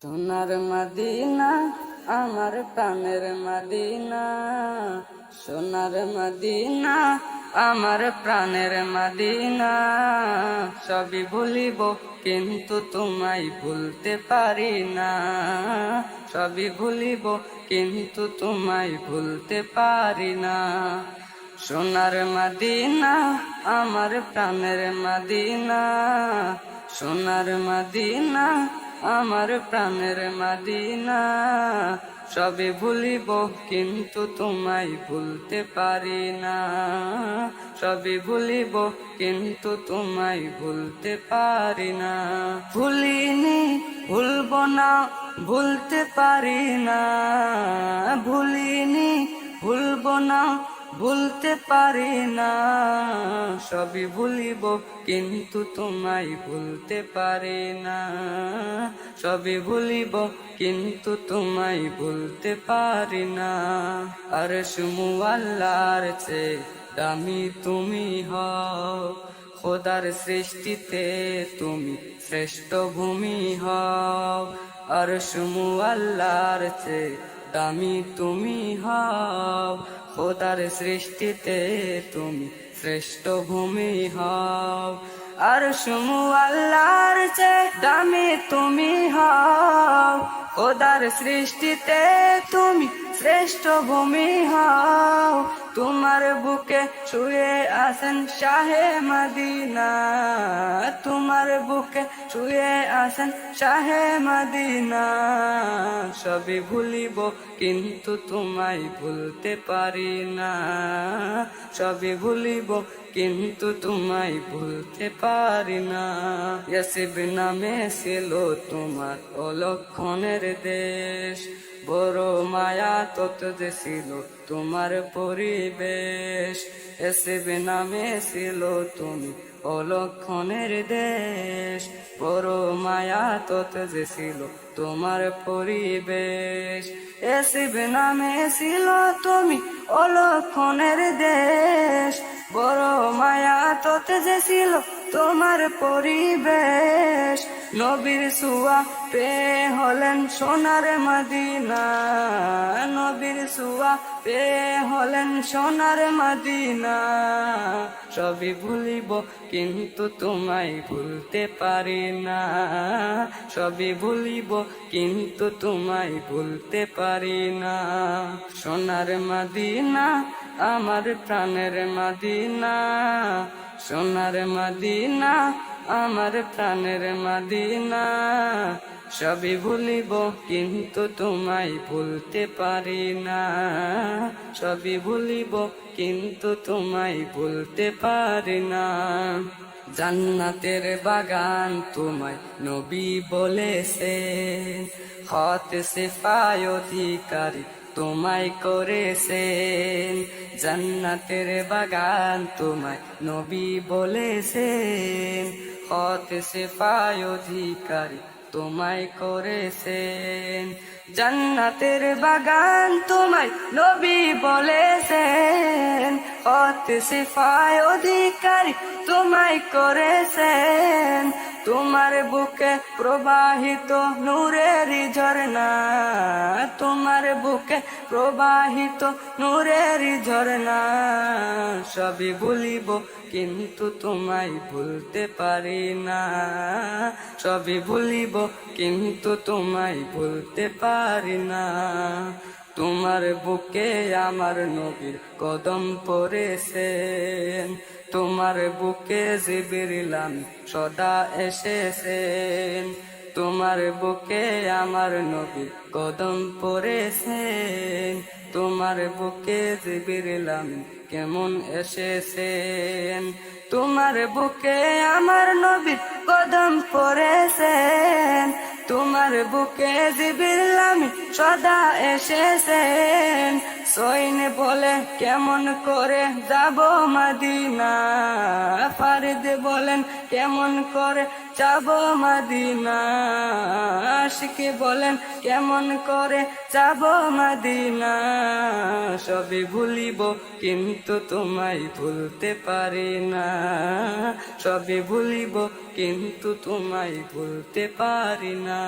সোনার মদিনা আমার প্রাণের মদিনা, সোনার মদিনা আমার প্রাণের মদিনা। সবই ভুলিব কিন্তু তোমায় ভুলতে পারি না, সবই ভুলিব কিন্তু তোমায় ভুলতে পারি না। সোনার মদিনা আমার প্রাণের মদিনা, সোনার মদিনা আমার প্রাণের মদিনা। সবে ভুলিব কিন্তু তোমায় ভুলতে পারি না, সবে ভুলিব কিন্তু তোমায় ভুলতে পারি না। ভুলিনি ভুলব না ভুলতে পারি না, ভুলিনি ভুলব না ভুলতে পারি না। সবই ভুলিব কিন্তু তোমায় ভুলতে পারি না, সবই ভুলিব কিন্তু তোমায় ভুলতে পারি না। আর সুমু আল্লাহর চেয়ে দামি তুমি হও, খোদার সৃষ্টিতে তুমি শ্রেষ্ঠ ভূমি হও। আর সুমু আল্লাহর চেয়ে দামি তুমি হও, খোদার সৃষ্টিতে তুমি শ্রেষ্ঠ ভূমি হও। আর সুমু আল্লাহর চেয়ে দামি তুমি হও, খোদার সৃষ্টিতে তুমি শ্রেষ্ঠ ভূমি হও। তোমার বুকে শুয়ে আছেন শাহে মদিনা, তোমার বুকে শুয়ে আছেন শাহে মদিনা। সবই ভুলিব কিন্তু তোমায় ভুলতে পারি না, সবই ভুলিব কিন্তু তোমায় ভুলতে পারি না। ইয়াসিব নামে ছিল তোমার অলক্ষণের দেশ, বড় মায়া তত যে ছিল তোমার পরিবেশ। ইয়াসিব নামে ছিল তুমি অলক্ষণের দেশ, বড় মায়া তত যে ছিল তোমার পরিবেশ। ইয়াসিব নামে ছিল তুমি অলক্ষণের দেশ, বড় মায়া তত যে ছিল তোমার পরিবেশ। নবীর সুয়া পেয়ে হলেন সোনার মদিনা, নবীর সুয়া পেয়ে হলেন সোনার মদিনা। সবই ভুলিব কিন্তু তোমায় ভুলতে পারি না, সবই ভুলিব কিন্তু তোমায় ভুলতে পারি না। সোনার মদিনা আমার প্রাণের মদিনা, সোনার মদিনা আমার প্রাণের মদিনা। সবই ভুলিব কিন্তু তোমায় ভুলতে পারি না, সবই ভুলিব কিন্তু তোমায় ভুলতে পারি না। জান্নাতের বাগান তোমায় নবী বলেছেন, হত সিফায় অধিকারী তোমায় করেছেন। জান্নাতের বাগান তোমায় নবী বলেছেন, হত সিফায় অধিকারী তোমায় করেছেন। জান্নাতের বাগান তোমায় নবী বলেছেন, হত সিফায় অধিকারী তোমায় করেছেন। তোমার বুকে প্রবাহিত নূরের ঝরনা, তোমার বুকে প্রবাহিত নূরের ঝরনা। সবই ভুলিব কিন্তু তোমায় ভুলতে পারি না, সবই ভুলিব কিন্তু তোমায় ভুলতে পারি না। তোমার বুকে আমার নবীর কদম পড়েছেন, তোমার বুকে জিবরিল আমিন সদা এসেছেন। তোমার বুকে আমার নবীর কদম পড়েছেন, তোমার বুকে জিবরিল আমিন কেমন এসেছেন। তোমার বুকে আমার নবীর কদম পড়েছেন, তোমার বুকে জিবরিল আমিন সদা এসেছেন। সৈনে বলে কেমন করে যাব মদিনা, ফারিদ বলেন কেমন করে যাব মদিনা। আশিকে বলেন কেমন করে যাব মদিনা। সবই ভুলিব কিন্তু তোমায় ভুলতে পারি না, সবই ভুলিব কিন্তু তোমায় ভুলতে পারি না।